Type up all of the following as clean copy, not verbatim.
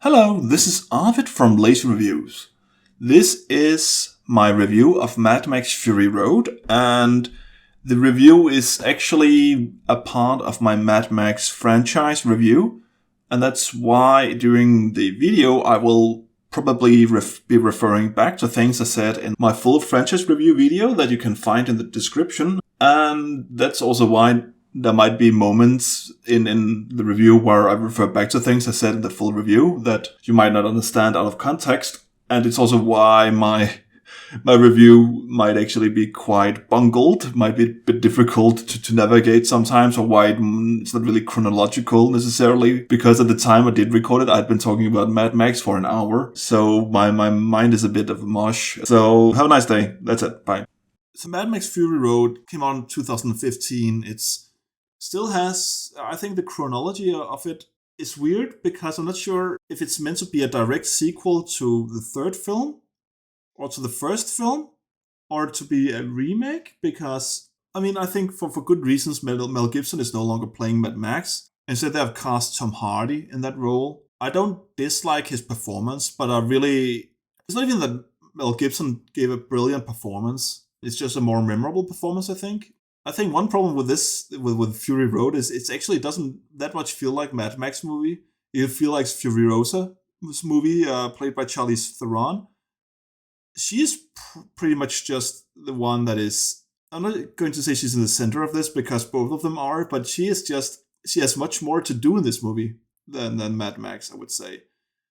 Hello, this is Arvid from Lazy Reviews. This is my review of Mad Max Fury Road, and the review is actually a part of my Mad Max franchise review, and that's why during the video I will probably be referring back to things I said in my full franchise review video that you can find in the description, and that's also why there might be moments in the review where I refer back to things I said in the full review that you might not understand out of context. And it's also why my review might actually be quite bungled, might be a bit difficult to navigate sometimes, or why it's not really chronological necessarily, because at the time I did record it, I'd been talking about Mad Max for an hour. So my mind is a bit of a mush. So have a nice day. That's it. Bye. So Mad Max Fury Road came out in 2015. It's still has, I think the chronology of it is weird because I'm not sure if it's meant to be a direct sequel to the third film or to the first film or to be a remake because, I think for good reasons, Mel Gibson is no longer playing Mad Max. Instead, they have cast Tom Hardy in that role. I don't dislike his performance, but it's not even that Mel Gibson gave a brilliant performance. It's just a more memorable performance, I think. I think one problem with this, with Fury Road, is it actually doesn't that much feel like Mad Max movie. It feels like Furioza, this movie played by Charlize Theron. She is pretty much just the one that is. I'm not going to say she's in the center of this because both of them are, but she has much more to do in this movie than Mad Max, I would say.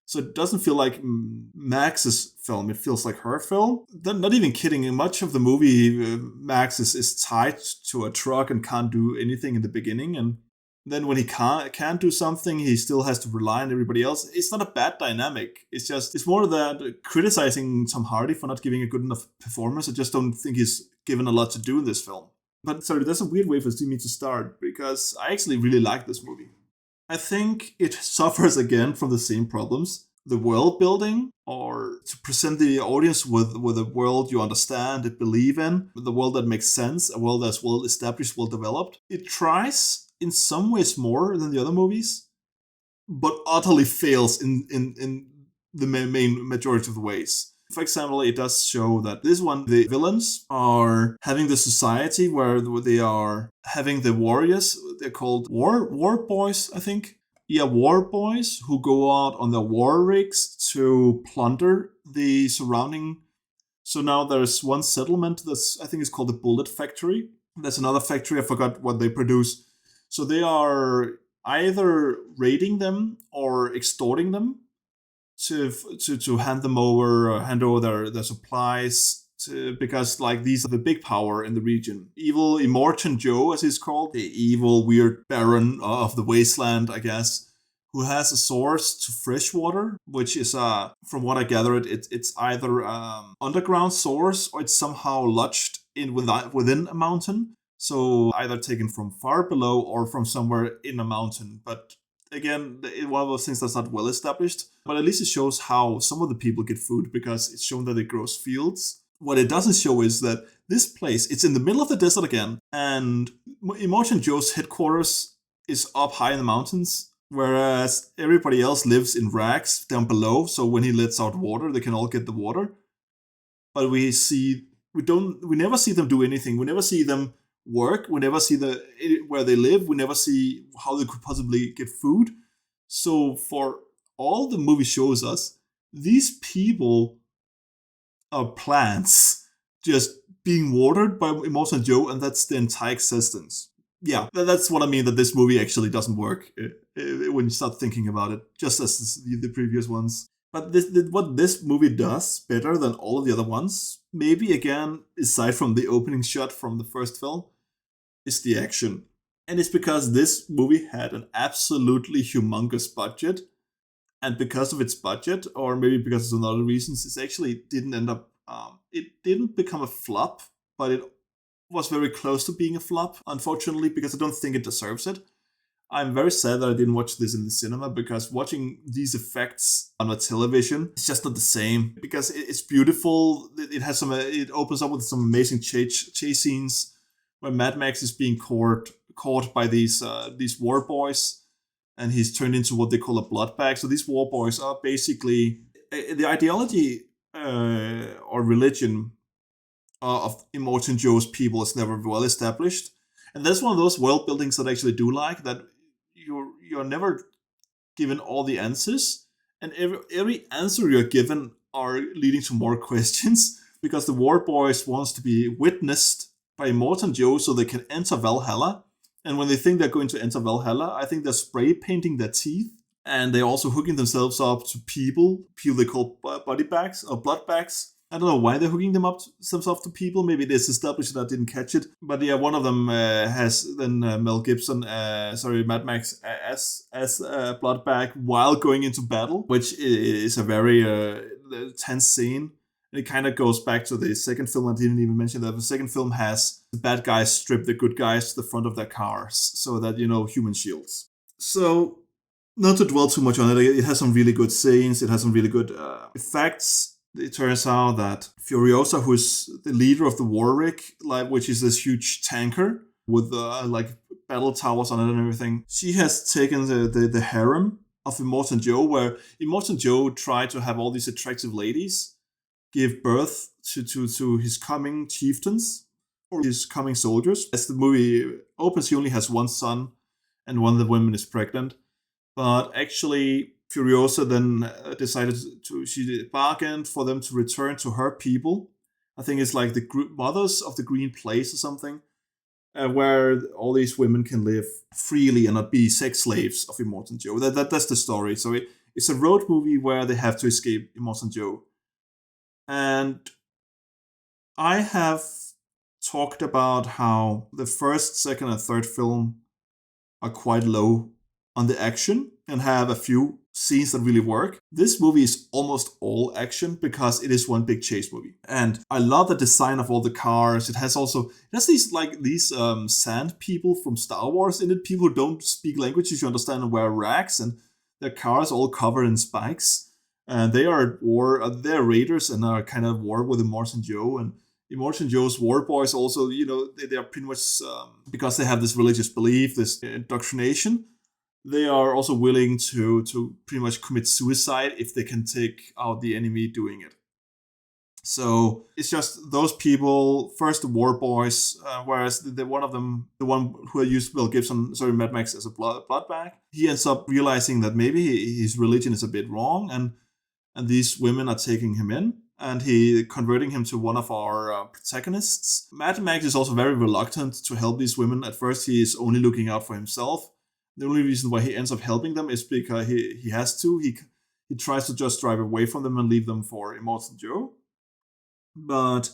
So it doesn't feel like Max's film. It feels like her film. Not even kidding. Much of the movie, Max is tied to a truck and can't do anything in the beginning. And then when he can't do something, he still has to rely on everybody else. It's not a bad dynamic. It's more that criticizing Tom Hardy for not giving a good enough performance. I just don't think he's given a lot to do in this film. But sorry, that's a weird way for me to start because I actually really like this movie. I think it suffers again from the same problems. The world building, or to present the audience with a world you understand and believe in, the world that makes sense, a world that's well established, well developed. It tries in some ways more than the other movies, but utterly fails in the main majority of the ways. For example, it does show that this one, the villains are having the society where they are having the warriors. They're called war boys, I think. Yeah, war boys who go out on their war rigs to plunder the surrounding. So now there's one settlement that's, I think it's called the Bullet Factory. There's another factory, I forgot what they produce. So they are either raiding them or extorting them to hand them over, hand over their supplies because like these are the big power in the region. Evil Immortan Joe, as he's called, the evil weird baron of the wasteland, I guess, who has a source to fresh water, which is from what I gathered, it's either underground source or it's somehow lodged in within a mountain. So either taken from far below or from somewhere in a mountain, but again, one of those things that's not well established, but at least it shows how some of the people get food because it's shown that it grows fields. What it doesn't show is that this place, it's in the middle of the desert again, and Immortan Joe's headquarters is up high in the mountains, whereas everybody else lives in rags down below, so when he lets out water, they can all get the water. But we never see them do anything. We never see them work. We never see where they live. We never see how they could possibly get food. So for all the movie shows us, these people are plants just being watered by Immortan Joe, and that's the entire existence. Yeah, that's what I mean, that this movie actually doesn't work when you start thinking about it, just as the previous ones. But what this movie does better than all of the other ones, maybe again, aside from the opening shot from the first film, is the action. And it's because this movie had an absolutely humongous budget. And because of its budget, or maybe because of other reasons, it actually didn't end up, it didn't become a flop, but it was very close to being a flop, unfortunately, because I don't think it deserves it. I'm very sad that I didn't watch this in the cinema because watching these effects on a television, it's just not the same. Because it's beautiful. It has it opens up with some amazing chase scenes where Mad Max is being caught by these war boys, and he's turned into what they call a blood bag. So these war boys are basically the ideology or religion of Immortan Joe's people is never well established, and that's one of those world buildings that I actually do like. That you're never given all the answers, and every answer you're given are leading to more questions because the war boys wants to be witnessed by Immortan Joe so they can enter Valhalla. And when they think they're going to enter Valhalla, I think they're spray painting their teeth, and they're also hooking themselves up to people they call body bags or blood bags. I don't know why they're hooking themselves to people. Maybe it is established that I didn't catch it. But yeah, one of them has then Mel Gibson, Mad Max as a blood bag while going into battle, which is a very tense scene. And it kind of goes back to the second film. I didn't even mention that. The second film has the bad guys strip the good guys to the front of their cars so that, human shields. So, not to dwell too much on it, it has some really good scenes. It has some really good effects. It turns out that Furioza, who is the leader of the war rig, which is this huge tanker with battle towers on it and everything, she has taken the harem of Immortan Joe, where Immortan Joe tried to have all these attractive ladies give birth to his coming chieftains or his coming soldiers. As the movie opens, he only has one son, and one of the women is pregnant. But actually, Furiosa then she bargained for them to return to her people. I think it's like the mothers of the Green Place or something, where all these women can live freely and not be sex slaves of Immortan Joe. That's the story. So it's a road movie where they have to escape Immortan Joe. And I have talked about how the first, second, and third film are quite low on the action and have a few scenes that really work. This movie is almost all action because it is one big chase movie. And I love the design of all the cars. It has these sand people from Star Wars in it, people who don't speak languages you understand and wear rags, and their cars all covered in spikes. And they are at war, they're raiders and are kind of at war with Immortan Joe. And Immortan Joe's war boys also, they are pretty much, because they have this religious belief, this indoctrination, they are also willing to pretty much commit suicide if they can take out the enemy doing it. So it's just those people, first the war boys, whereas one of them, the one who used Mad Max as a blood bag, he ends up realizing that maybe his religion is a bit wrong, and these women are taking him in, and he converting him to one of our protagonists. Mad Max is also very reluctant to help these women. At first, he is only looking out for himself. The only reason why he ends up helping them is because he has to. He tries to just drive away from them and leave them for Immortan Joe. But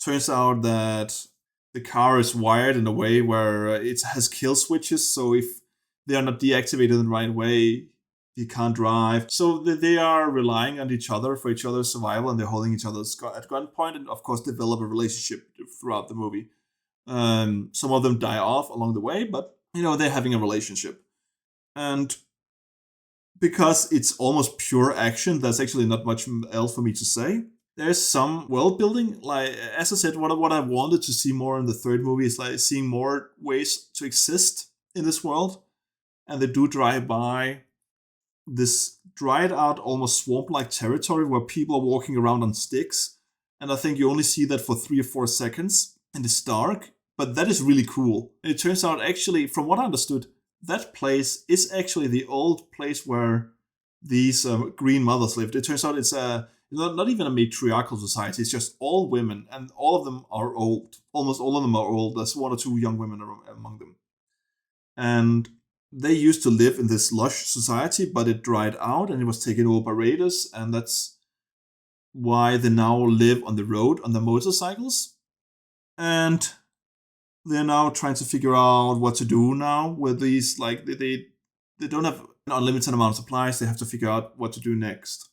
turns out that the car is wired in a way where it has kill switches, so if they are not deactivated in the right way, he can't drive. So they are relying on each other for each other's survival, and they're holding each other at gunpoint, and of course develop a relationship throughout the movie. Some of them die off along the way, but they're having a relationship. And because it's almost pure action, there's actually not much else for me to say. There's some world building. Like, as I said, what I wanted to see more in the third movie is like seeing more ways to exist in this world. And they do drive by this dried out, almost swamp-like territory where people are walking around on sticks. And I think you only see that for 3 or 4 seconds, and it's dark. But that is really cool. And it turns out, actually, from what I understood, that place is actually the old place where these green mothers lived. It turns out it's not even a matriarchal society. It's just all women, and all of them are old. Almost all of them are old. There's 1 or 2 young women among them. And they used to live in this lush society, but it dried out and it was taken over by raiders, and that's why they now live on the road on their motorcycles. And they're now trying to figure out what to do now with these, like, they don't have an unlimited amount of supplies. They have to figure out what to do next.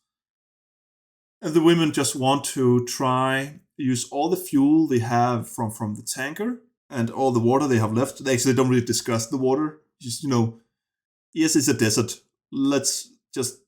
And the women just want to try use all the fuel they have from the tanker and all the water they have left. They actually don't really discuss the water. Just, yes, it's a desert. Let's just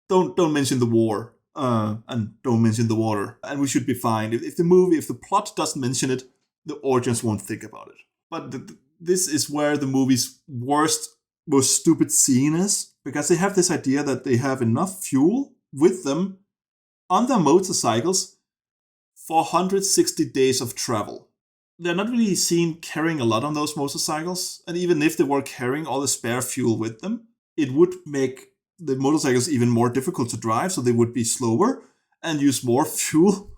don't mention the war and don't mention the water, and we should be fine. If the plot doesn't mention it, the audience won't think about it. But this is where the movie's worst most stupid scene is, because they have this idea that they have enough fuel with them on their motorcycles for 160 days of travel. They're not really seen carrying a lot on those motorcycles, and even if they were carrying all the spare fuel with them, it would make the motorcycles even more difficult to drive, so they would be slower and use more fuel.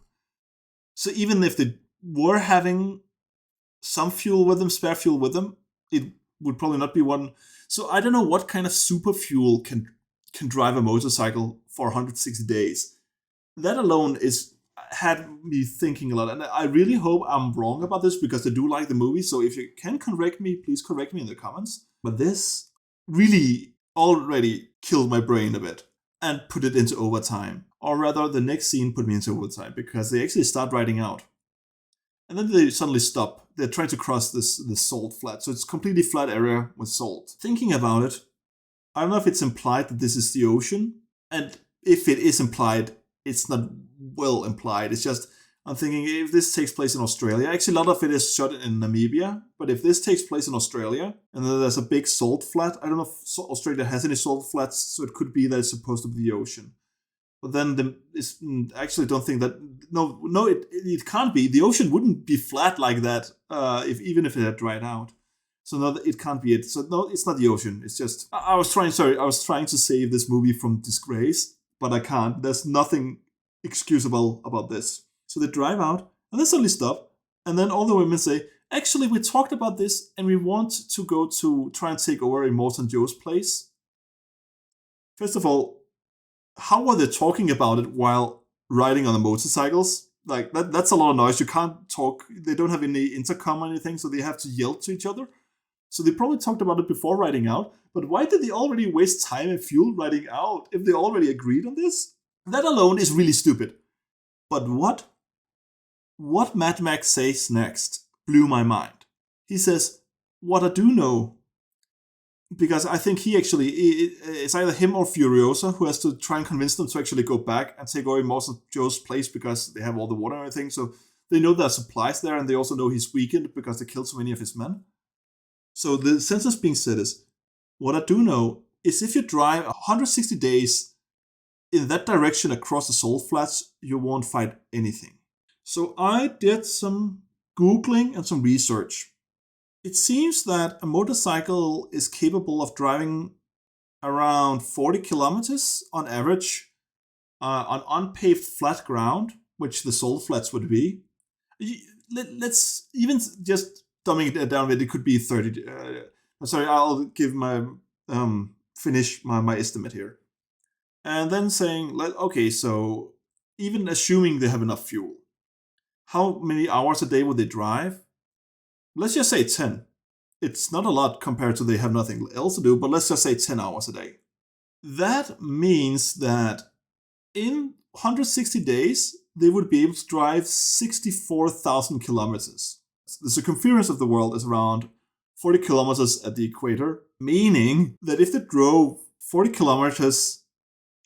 So even if they were having some fuel with them, spare fuel with them, it would probably not be one. So I don't know what kind of super fuel can drive a motorcycle for 160 days. That alone had me thinking a lot, and I really hope I'm wrong about this because I do like the movie. So if you can correct me, please correct me in the comments. But this really already killed my brain a bit and put it into overtime, or rather, the next scene put me into overtime because they actually start riding out. And then they suddenly stop. They're trying to cross this salt flat. So it's a completely flat area with salt. Thinking about it, I don't know if it's implied that this is the ocean. And if it is implied, it's not well implied. It's just, I'm thinking if this takes place in Australia, actually a lot of it is shot in Namibia, but if this takes place in Australia, and then there's a big salt flat, I don't know if Australia has any salt flats, so it could be that it's supposed to be the ocean. But then I actually don't think that. No, it can't be. The ocean wouldn't be flat like that even if it had dried out. So no, it can't be it. So no, it's not the ocean. It's just I was trying to save this movie from disgrace, but I can't. There's nothing excusable about this. So they drive out and they suddenly stop, and then all the women say, "Actually, we talked about this, and we want to go to try and take over Immortan Joe's place." First of all, how are they talking about it while riding on the motorcycles? Like that's a lot of noise. You can't talk. They don't have any intercom or anything, so they have to yell to each other. So they probably talked about it before riding out. But why did they already waste time and fuel riding out if they already agreed on this? That alone is really stupid. But what Mad Max says next blew my mind. He says, "What I do know," because I think he actually, it's either him or Furioza who has to try and convince them to actually go back and take away Immortan Joe's place because they have all the water and everything. So they know there are supplies there, and they also know he's weakened because they killed so many of his men. So the sentence being said is, "What I do know is if you drive 160 days in that direction across the salt flats, you won't find anything." So I did some Googling and some research. It seems that a motorcycle is capable of driving around 40 kilometers on average on unpaved flat ground, which the salt flats would be. Let's even just dumbing it down a bit, it could be 30. Sorry, I'll give finish my estimate here. And then saying, okay, so even assuming they have enough fuel, how many hours a day would they drive? Let's just say 10. It's not a lot compared to they have nothing else to do, but let's just say 10 hours a day. That means that in 160 days, they would be able to drive 64,000 kilometers. The circumference of the world is around 40 kilometers at the equator, meaning that if they drove 40 kilometers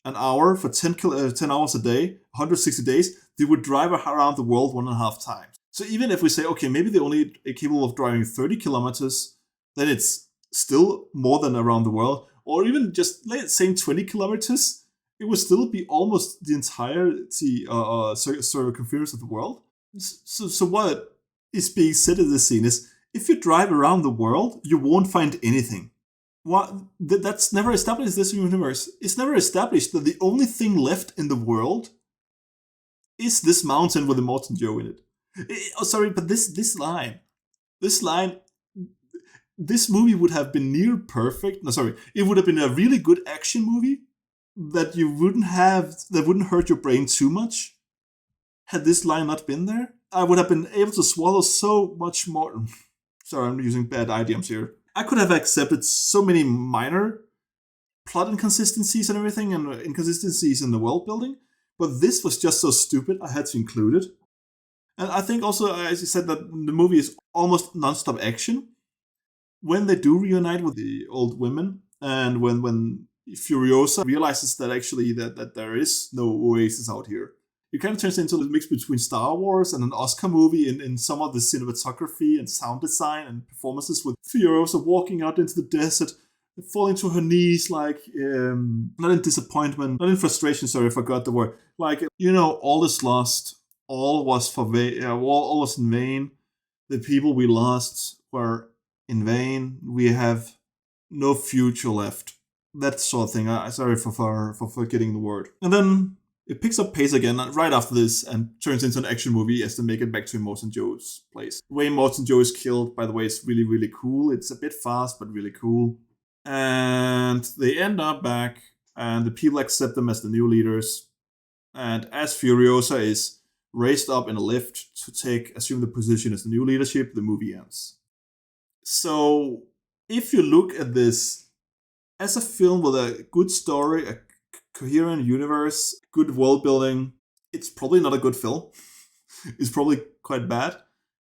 an hour for 10 hours a day, 160 days, they would drive around the world 1.5 times. So even if we say, okay, maybe they're only capable of driving 30 kilometers, then it's still more than around the world. Or even just, let's say, 20 kilometers, it would still be almost the entirety circumference of the world. So what is being said in this scene is, if you drive around the world, you won't find anything. That's never established in this universe. It's never established that the only thing left in the world is this mountain with Immortan Joe in it. But this line, this movie would have been near perfect. It would have been a really good action movie that wouldn't hurt your brain too much. Had this line not been there, I would have been able to swallow so much more. Sorry, I'm using bad idioms here. I could have accepted so many minor plot inconsistencies and everything, and inconsistencies in the world building, but this was just so stupid I had to include it. And I think also, as you said, that the movie is almost non-stop action. When they do reunite with the old women, and when Furiosa realizes that actually that there is no oasis out here, it kind of turns into a mix between Star Wars and an Oscar movie in some of the cinematography and sound design and performances, with Furiosa walking out into the desert, falling to her knees, like, not in disappointment, not in frustration, sorry, I forgot the word. Like, all is lost, all was all was in vain. The people we lost were in vain. We have no future left. That sort of thing. Sorry for forgetting the word. And then it picks up pace again right after this and turns into an action movie as they make it back to Morton Joe's place. The way Morton Joe is killed, by the way, is really, really cool. It's a bit fast, but really cool. And they end up back, and the people accept them as the new leaders. And as Furiosa is raised up in a lift to assume the position as the new leadership, the movie ends. So, if you look at this as a film with a good story, a coherent universe, good world building, it's probably not a good film. It's probably quite bad.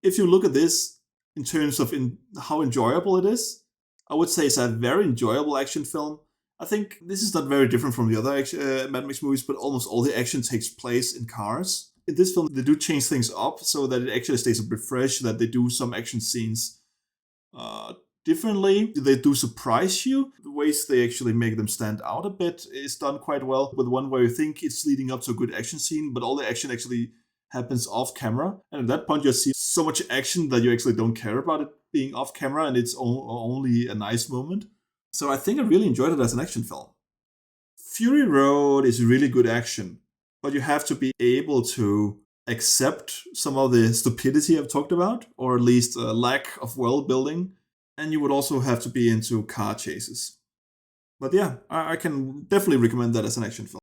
If you look at this in terms of how enjoyable it is, I would say it's a very enjoyable action film. I think this is not very different from the other Mad Max movies, but almost all the action takes place in cars. In this film, they do change things up so that it actually stays a bit fresh, that they do some action scenes differently. They do surprise you. The ways they actually make them stand out a bit is done quite well. With one where you think it's leading up to a good action scene, but all the action actually happens off camera. And at that point, you see so much action that you actually don't care about it being off camera, and it's only a nice moment. So I think I really enjoyed it as an action film. Fury Road is really good action, but you have to be able to accept some of the stupidity I've talked about, or at least a lack of world building. And you would also have to be into car chases. But yeah, I can definitely recommend that as an action film.